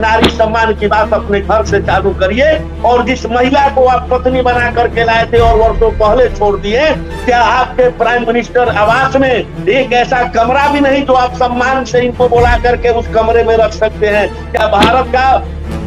नारी सम्मान की बात अपने घर से चालू करिए। और जिस महिला को आप पत्नी बना करके लाए थे और वर्षों पहले छोड़ दिए, क्या आपके प्राइम मिनिस्टर आवास में एक ऐसा कमरा भी नहीं जो आप सम्मान से इनको बुला करके उस कमरे में रख सकते हैं? क्या भारत का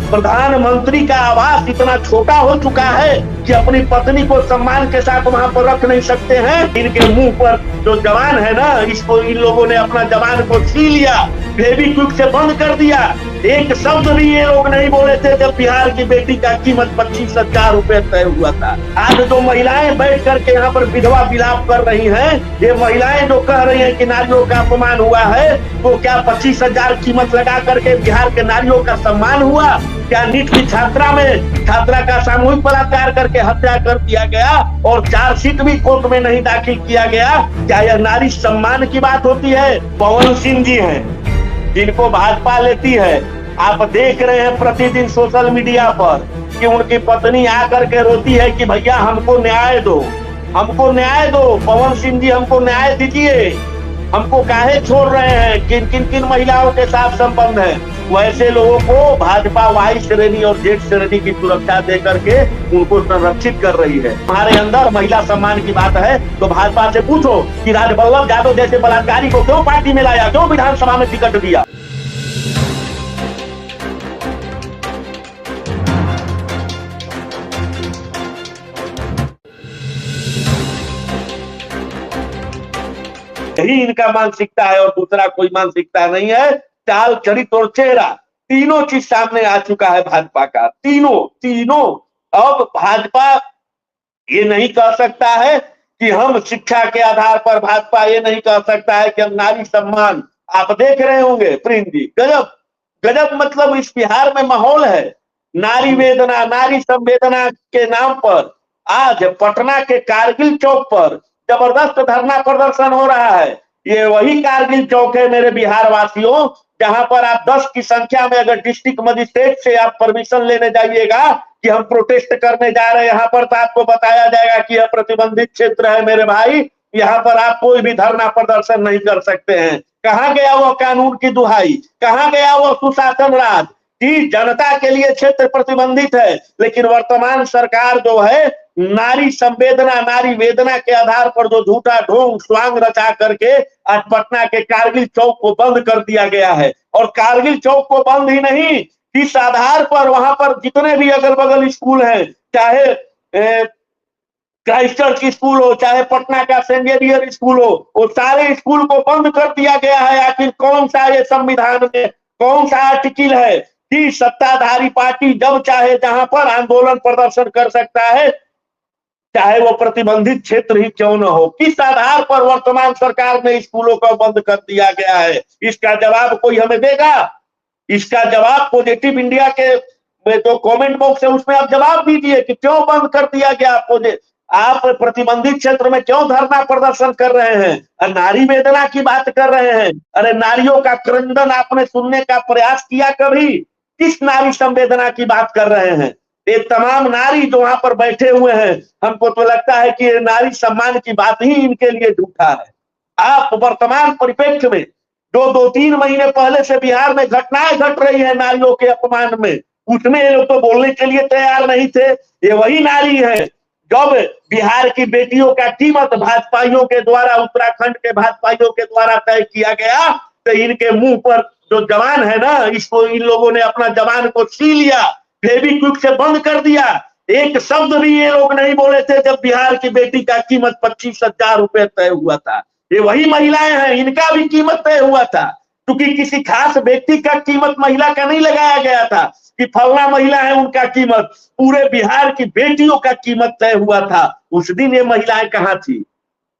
प्रधानमंत्री का आवास इतना छोटा हो चुका है कि अपनी पत्नी को सम्मान के साथ वहां पर रख नहीं सकते हैं? इनके मुंह पर जो जवान है ना, इसको इन लोगों ने अपना जवान को सी लिया, फेविक्विक से बंद कर दिया। एक शब्द भी ये लोग नहीं बोले थे जब बिहार की बेटी का कीमत 25,000 रुपए तय हुआ था। आज जो महिलाएं बैठ करके यहाँ पर विधवा विलाप कर रही हैं, ये महिलाएं जो कह रही हैं कि नारियों का अपमान हुआ है, तो क्या 25,000 कीमत लगा करके बिहार के नारियों का सम्मान हुआ? क्या नीट की छात्रा का सामूहिक बलात्कार करके हत्या कर दिया गया और चार्जशीट भी कोर्ट में नहीं दाखिल किया गया? क्या यह नारी सम्मान की बात होती है? पवन सिंह जी हैं जिनको भाजपा लेती है, आप देख रहे हैं प्रतिदिन सोशल मीडिया पर कि उनकी पत्नी आकर के रोती है कि भैया हमको न्याय दो, हमको न्याय दो, पवन सिंह जी हमको न्याय दीजिए, हमको काहे छोड़ रहे हैं? किन किन महिलाओं के साथ संबंध है? वैसे लोगों को भाजपा वाई श्रेणी और जेड श्रेणी की सुरक्षा दे करके उनको संरक्षित कर रही है। हमारे अंदर महिला सम्मान की बात है तो भाजपा से पूछो कि राजवल्लभ यादव जैसे बलात्कारी को क्यों पार्टी में लाया, क्यों विधानसभा में टिकट दिया? यही इनका मानसिकता है और दूसरा कोई मानसिकता नहीं है। चाल, चरित्र और चेहरा तीनों चीज सामने आ चुका है भाजपा का। तीनों अब भाजपा ये नहीं कह सकता है कि हम शिक्षा के आधार पर, भाजपा ये नहीं कह सकता है कि हम नारी सम्मान। आप देख रहे होंगे प्रिंस जी, गजब मतलब इस बिहार में माहौल है। नारी वेदना, नारी संवेदना के नाम पर आज पटना के कारगिल चौक पर जबरदस्त धरना प्रदर्शन हो रहा है। ये वही कारगिल चौक है मेरे बिहार वासियों, जहां पर आप 10 की संख्या में अगर डिस्ट्रिक्ट मजिस्ट्रेट से आप परमिशन लेने जाइएगा कि हम प्रोटेस्ट करने जा रहे हैं यहाँ पर, तो आपको बताया जाएगा कि यह प्रतिबंधित क्षेत्र है मेरे भाई, यहाँ पर आप कोई भी धरना प्रदर्शन नहीं कर सकते हैं। कहाँ गया वो कानून की दुहाई, कहाँ गया वो सुशासन राज कि जनता के लिए क्षेत्र प्रतिबंधित है? लेकिन वर्तमान सरकार जो है नारी संवेदना, नारी वेदना के आधार पर जो झूठा ढोंग स्वांग रचा करके आज पटना के कारगिल चौक को बंद कर दिया गया है। और कारगिल चौक को बंद ही नहीं, इस आधार पर वहां पर जितने भी अगल बगल स्कूल हैं, चाहे क्राइस्ट चर्च स्कूल हो, चाहे पटना का सेंट जेवियर स्कूल हो, वो सारे स्कूल को बंद कर दिया गया है। आखिर कौन सा ये संविधान में कौन सा आर्टिकल है कि सत्ताधारी पार्टी जब चाहे जहां पर आंदोलन प्रदर्शन कर सकता है, चाहे वो प्रतिबंधित क्षेत्र ही क्यों न हो? किस आधार पर वर्तमान सरकार ने स्कूलों को बंद कर दिया गया है? इसका जवाब कोई हमें देगा? इसका जवाब पॉजिटिव इंडिया के जो कमेंट बॉक्स है उसमें आप जवाब दीजिए कि क्यों बंद कर दिया गया? आप प्रतिबंधित क्षेत्र में क्यों धरना प्रदर्शन कर रहे हैं? नारी वेदना की बात कर रहे हैं। अरे नारियों का क्रंदन आपने सुनने का प्रयास किया कभी? किस नारी संवेदना की बात कर रहे हैं? ये तमाम नारी जो वहां पर बैठे हुए हैं, हमको तो लगता है कि नारी सम्मान की बात ही इनके लिए झूठा है। आप वर्तमान परिप्रेक्ष्य में जो 2-3 महीने पहले से बिहार में घटनाएं घट रही है नारियों के अपमान में, उसमें ये लोग तो बोलने के लिए तैयार नहीं थे। ये वही नारी है जब बिहार की बेटियों का कीमत भाजपाइयों के द्वारा, उत्तराखंड के भाजपाइयों के द्वारा तय किया गया, तो इनके मुंह पर जो जवान है ना, इसको इन लोगों ने अपना जवान को सी लिया, फेविक्विक से बंद कर दिया। एक शब्द भी ये लोग नहीं बोले थे जब बिहार की बेटी का कीमत 25,000 रुपए तय हुआ था। ये वही महिलाएं हैं, इनका भी कीमत तय हुआ था, क्योंकि किसी खास व्यक्ति का कीमत महिला का नहीं लगाया गया था कि फलना महिला है उनका कीमत, पूरे बिहार की बेटियों का कीमत तय हुआ था। उस दिन ये महिलाएं कहाँ थी?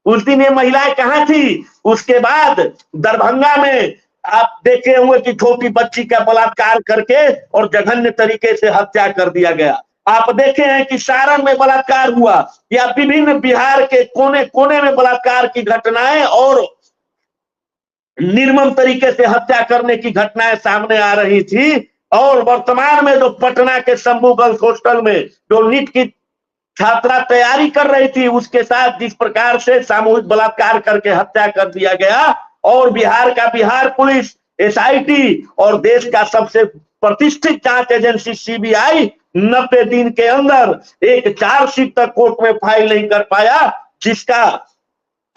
उस दिन ये महिलाएं कहाँ थी? उसके बाद दरभंगा में आप देखे होंगे कि छोटी बच्ची का बलात्कार करके और जघन्य तरीके से हत्या कर दिया गया। आप देखे हैं कि सारण में बलात्कार हुआ, या विभिन्न बिहार के कोने कोने में बलात्कार की घटनाएं और निर्मम तरीके से हत्या करने की घटनाएं सामने आ रही थी। और वर्तमान में जो पटना के शंभू गर्ल्स हॉस्टल में जो नीट की छात्रा तैयारी कर रही थी, उसके साथ जिस प्रकार से सामूहिक बलात्कार करके हत्या कर दिया गया, और बिहार का बिहार पुलिस, एसआईटी और देश का सबसे प्रतिष्ठित जांच एजेंसी सीबीआई 90 दिन के अंदर एक चार्जशीट तक कोर्ट में फाइल नहीं कर पाया, जिसका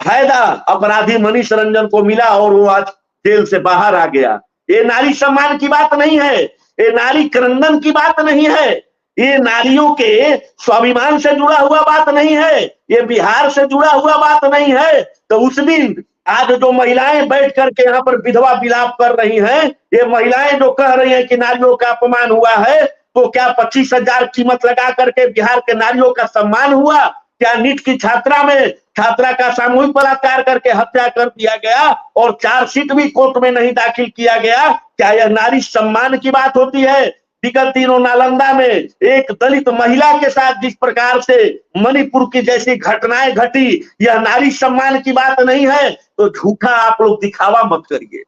फायदा अपराधी मनीष रंजन को मिला और वो आज जेल से बाहर आ गया। ये नारी सम्मान की बात नहीं है, ये नारी क्रंदन की बात नहीं है, ये नारियों के स्वाभिमान से जुड़ा हुआ बात नहीं है, ये बिहार से जुड़ा हुआ बात नहीं है। तो उस दिन आज जो महिलाएं बैठ करके यहाँ पर विधवा विलाप कर रही हैं, ये महिलाएं जो कह रही हैं कि नारियों का अपमान हुआ है, तो क्या 25,000 कीमत लगा करके बिहार के नारियों का सम्मान हुआ? क्या नीट की छात्रा का सामूहिक बलात्कार करके हत्या कर दिया गया और चार्जशीट भी कोर्ट में नहीं दाखिल किया गया? क्या यह नारी सम्मान की बात होती है? विगत दिनों नालंदा में एक दलित महिला के साथ जिस प्रकार से मणिपुर की जैसी घटनाएं घटी, यह नारी सम्मान की बात नहीं है। तो झूठा आप लोग दिखावा मत करिए,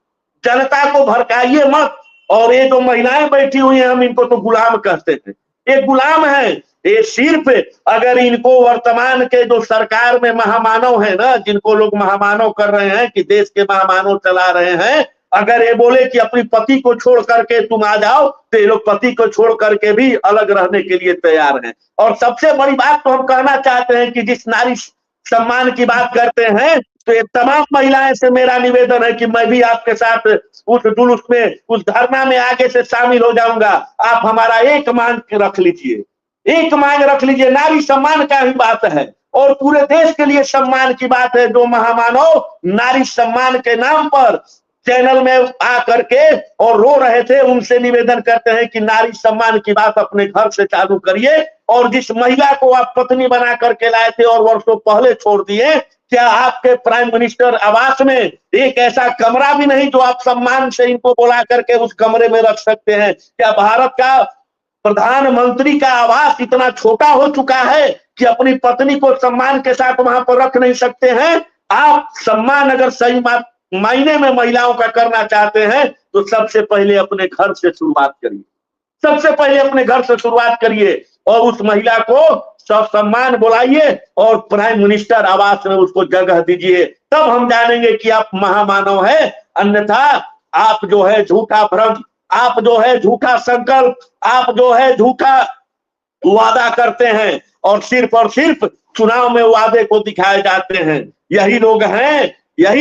जनता को भड़काइए मत। और ये जो महिलाएं बैठी हुई हैं, हम इनको तो गुलाम कहते थे, ये गुलाम है। ये सिर्फ अगर इनको वर्तमान के जो सरकार में महामानव है ना, जिनको लोग महामानव कर रहे हैं कि देश के महामानव चला रहे हैं, अगर ये बोले कि अपनी पति को छोड़ करके तुम आ जाओ, तो ये लोग पति को छोड़ करके भी अलग रहने के लिए तैयार हैं। और सबसे बड़ी बात तो हम कहना चाहते हैं कि जिस नारी सम्मान की बात करते हैं, तो ये तमाम महिलाएं से मेरा निवेदन है कि मैं भी आपके साथ उस जुलूस में, उस धरना में आगे से शामिल हो जाऊंगा। आप हमारा एक मांग रख लीजिए, एक मांग रख लीजिए। नारी सम्मान का ही बात है और पूरे देश के लिए सम्मान की बात है। जो महामानव नारी सम्मान के नाम पर चैनल में आ करके और रो रहे थे, उनसे निवेदन करते हैं कि नारी सम्मान की बात अपने घर से चालू करिए। और जिस महिला को आप पत्नी बना करके लाए थे और वर्षों पहले छोड़ दिए, क्या आपके प्राइम मिनिस्टर आवास में एक ऐसा कमरा भी नहीं जो आप सम्मान से इनको बुला करके उस कमरे में रख सकते हैं? क्या भारत का प्रधानमंत्री का आवास इतना छोटा हो चुका है कि अपनी पत्नी को सम्मान के साथ वहां पर रख नहीं सकते हैं? आप सम्मान अगर सही मायने में महिलाओं का करना चाहते हैं, तो सबसे पहले अपने घर से शुरुआत करिए, सबसे पहले अपने घर से शुरुआत करिए और उस महिला को सम्मान बुलाइए और प्राइम मिनिस्टर आवास में उसको जगह दीजिए। तब हम जानेंगे कि आप महामानव है। अन्यथा आप जो है झूठा भ्रम, आप जो है झूठा संकल्प, आप जो है झूठा वादा करते हैं और सिर्फ चुनाव में वादे को दिखाए जाते हैं। यही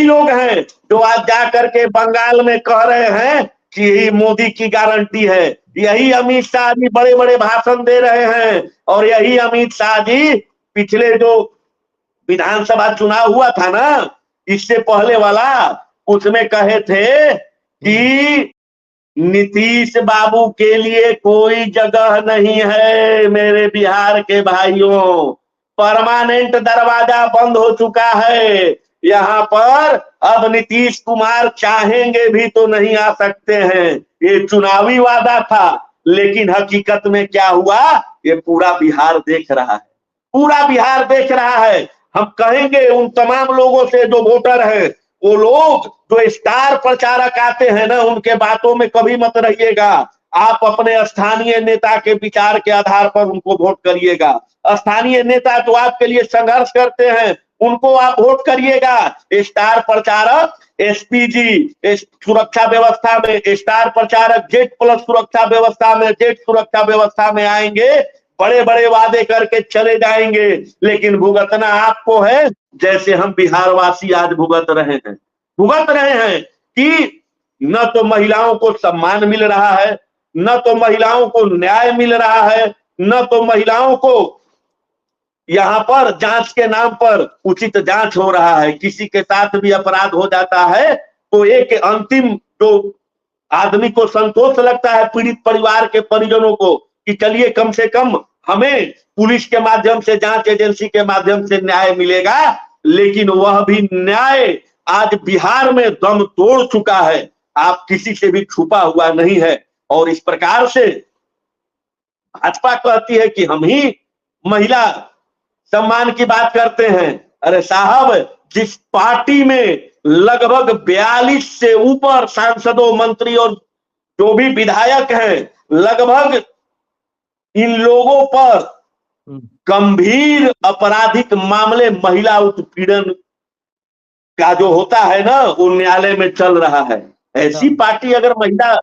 लोग हैं जो आज जा करके बंगाल में कह रहे हैं कि मोदी की गारंटी है। यही अमित शाह जी बड़े बड़े भाषण दे रहे हैं और यही अमित शाह जी पिछले जो विधानसभा चुनाव हुआ था ना, इससे पहले वाला, उसमें कहे थे कि नीतीश बाबू के लिए कोई जगह नहीं है मेरे बिहार के भाइयों, परमानेंट दरवाजा बंद हो चुका है, यहाँ पर अब नीतीश कुमार चाहेंगे भी तो नहीं आ सकते हैं। ये चुनावी वादा था, लेकिन हकीकत में क्या हुआ ये पूरा बिहार देख रहा है, पूरा बिहार देख रहा है। हम कहेंगे उन तमाम लोगों से जो वोटर हैं, वो लोग जो स्टार प्रचारक आते हैं ना, उनके बातों में कभी मत रहिएगा। आप अपने स्थानीय नेता के विचार के आधार पर उनको वोट करिएगा। स्थानीय नेता जो आपके लिए संघर्ष करते हैं, उनको आप वोट करिएगा। स्टार प्रचारक एसपीजी सुरक्षा व्यवस्था में, स्टार प्रचारक जेड प्लस सुरक्षा व्यवस्था में, जेड सुरक्षा व्यवस्था में आएंगे, बड़े बड़े वादे करके चले जाएंगे, लेकिन भुगतना आपको है, जैसे हम बिहार वासी आज भुगत रहे हैं कि न तो महिलाओं को सम्मान मिल रहा है, न तो महिलाओं को न्याय मिल रहा है, न तो महिलाओं को यहाँ पर जांच के नाम पर उचित जांच हो रहा है। किसी के साथ भी अपराध हो जाता है तो एक अंतिम जो आदमी को संतोष लगता है, पीड़ित परिवार के परिजनों को, कि चलिए कम से कम हमें पुलिस के माध्यम से, जांच एजेंसी के माध्यम से न्याय मिलेगा। लेकिन वह भी न्याय आज बिहार में दम तोड़ चुका है, आप किसी से भी छुपा हुआ नहीं है। और इस प्रकार से भाजपा कहती है कि हम ही महिला सम्मान की बात करते हैं। अरे साहब, जिस पार्टी में लगभग 42 से ऊपर सांसदों, मंत्री और जो भी विधायक हैं, लगभग इन लोगों पर गंभीर आपराधिक मामले, महिला उत्पीड़न का जो होता है ना, वो न्यायालय में चल रहा है। ऐसी पार्टी अगर महिला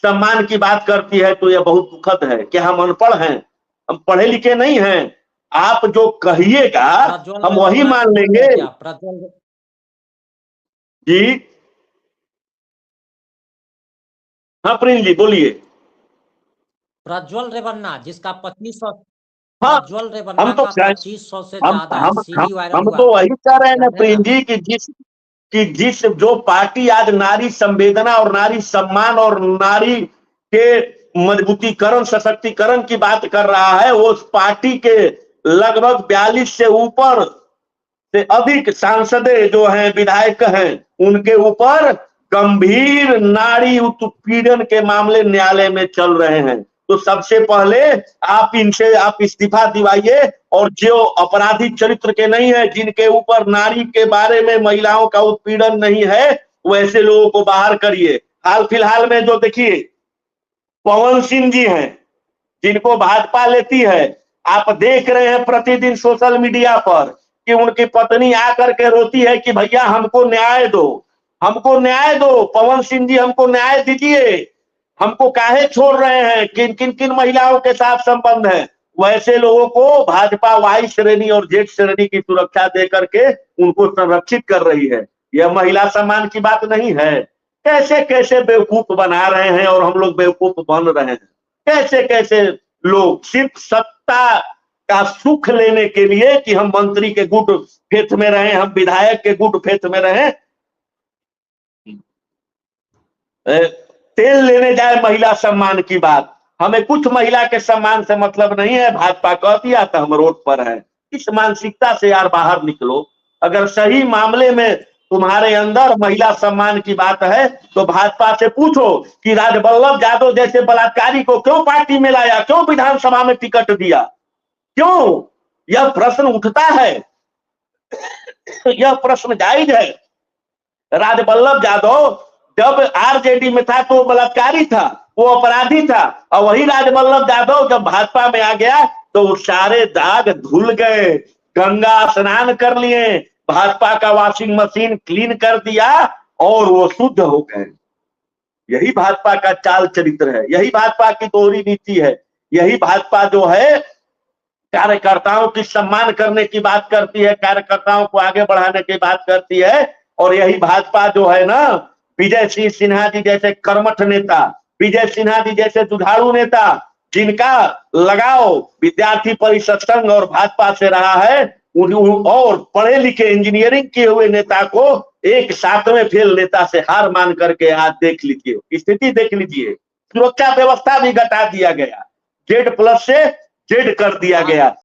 सम्मान की बात करती है तो यह बहुत दुखद है। क्या हम अनपढ़ हैं? हम पढ़े लिखे नहीं हैं? आप जो कहिएगा प्रज्वल हम वही रेवन्ना मान को बोल रहे लेंगे। हैं क्या? प्रज्वल जी हाँ प्रिंस जी बोलिए। प्रज्वल रेवन्ना जिसका 2500 हाँ प्रज्वल हम रेवन्ना तो का कह- 2500 से हम ज्यादा हम हम सीडी वायरल हम हुआ तो था, वही कह रहे हैं ना याद है प्रेम ना? जी कि जिस जो पार्टी आज नारी संवेदना और नारी सम्मान और नारी के मजबूतीकरण सशक्तिकरण की बात कर रहा है, वो उस पार्टी के लगभग 42 से ऊपर से अधिक सांसदें जो हैं, विधायक हैं, उनके ऊपर गंभीर नारी उत्पीड़न के मामले न्यायालय में चल रहे हैं। तो सबसे पहले आप इस्तीफा दिवाइए और जो अपराधी चरित्र के नहीं है, जिनके ऊपर नारी के बारे में, महिलाओं का उत्पीड़न नहीं है, वैसे लोगों को बाहर करिए। हाल फिलहाल में जो देखिए पवन सिंह जी हैं, जिनको भाजपा लेती है, आप देख रहे हैं प्रतिदिन सोशल मीडिया पर कि उनकी पत्नी आकर के रोती है कि भैया हमको न्याय दो, हमको न्याय दो, पवन सिंह जी हमको न्याय दीजिए, हमको काहे छोड़ रहे हैं, किन किन किन महिलाओं के साथ संबंध है। वैसे लोगों को भाजपा वाई श्रेणी और जेड श्रेणी की सुरक्षा दे करके उनको संरक्षित कर रही है। यह महिला सम्मान की बात नहीं है। कैसे कैसे बेवकूफ बना रहे हैं और हम लोग बेवकूफ बन रहे हैं। कैसे कैसे लोग सिर्फ सत्ता का सुख लेने के लिए कि हम मंत्री के गुट फेथ में रहे, हम विधायक के गुट फेथ में रहे, तेल लेने जाए महिला सम्मान की बात। हमें कुछ महिला के सम्मान से मतलब नहीं है। भाजपा कहती है तो हम रोड पर है। इस मानसिकता से यार बाहर निकलो। अगर सही मामले में तुम्हारे अंदर महिला सम्मान की बात है तो भाजपा से पूछो कि राजवल्लभ यादव जैसे बलात्कारी को क्यों पार्टी में लाया, क्यों विधानसभा में टिकट दिया, क्यों? यह प्रश्न उठता है, यह प्रश्न जायज है। राजवल्लभ यादव जब आरजेडी में था तो बलात्कारी था, वो अपराधी था, और वही राजवल्लभ यादव जब भाजपा में आ गया तो वो सारे दाग धुल गए, गंगा स्नान कर लिए, भाजपा का वॉशिंग मशीन क्लीन कर दिया और वो शुद्ध हो गए। यही भाजपा का चाल चरित्र है, यही भाजपा की दोहरी नीति है, यही भाजपा जो है कार्यकर्ताओं की सम्मान करने की बात करती है, कार्यकर्ताओं को आगे बढ़ाने की बात करती है। और यही भाजपा जो है ना, विजय सिंह सिन्हा जी जैसे कर्मठ नेता, विजय सिन्हा जी जैसे जुझारू नेता, जिनका लगाव विद्यार्थी परिषद संघ और भाजपा से रहा है, और पढ़े लिखे इंजीनियरिंग किए हुए नेता को एक 7वें फेल नेता से हार मान करके आज देख लीजिए, स्थिति देख लीजिए। सुरक्षा व्यवस्था भी घटा दिया गया, जेड प्लस से जेड कर दिया गया।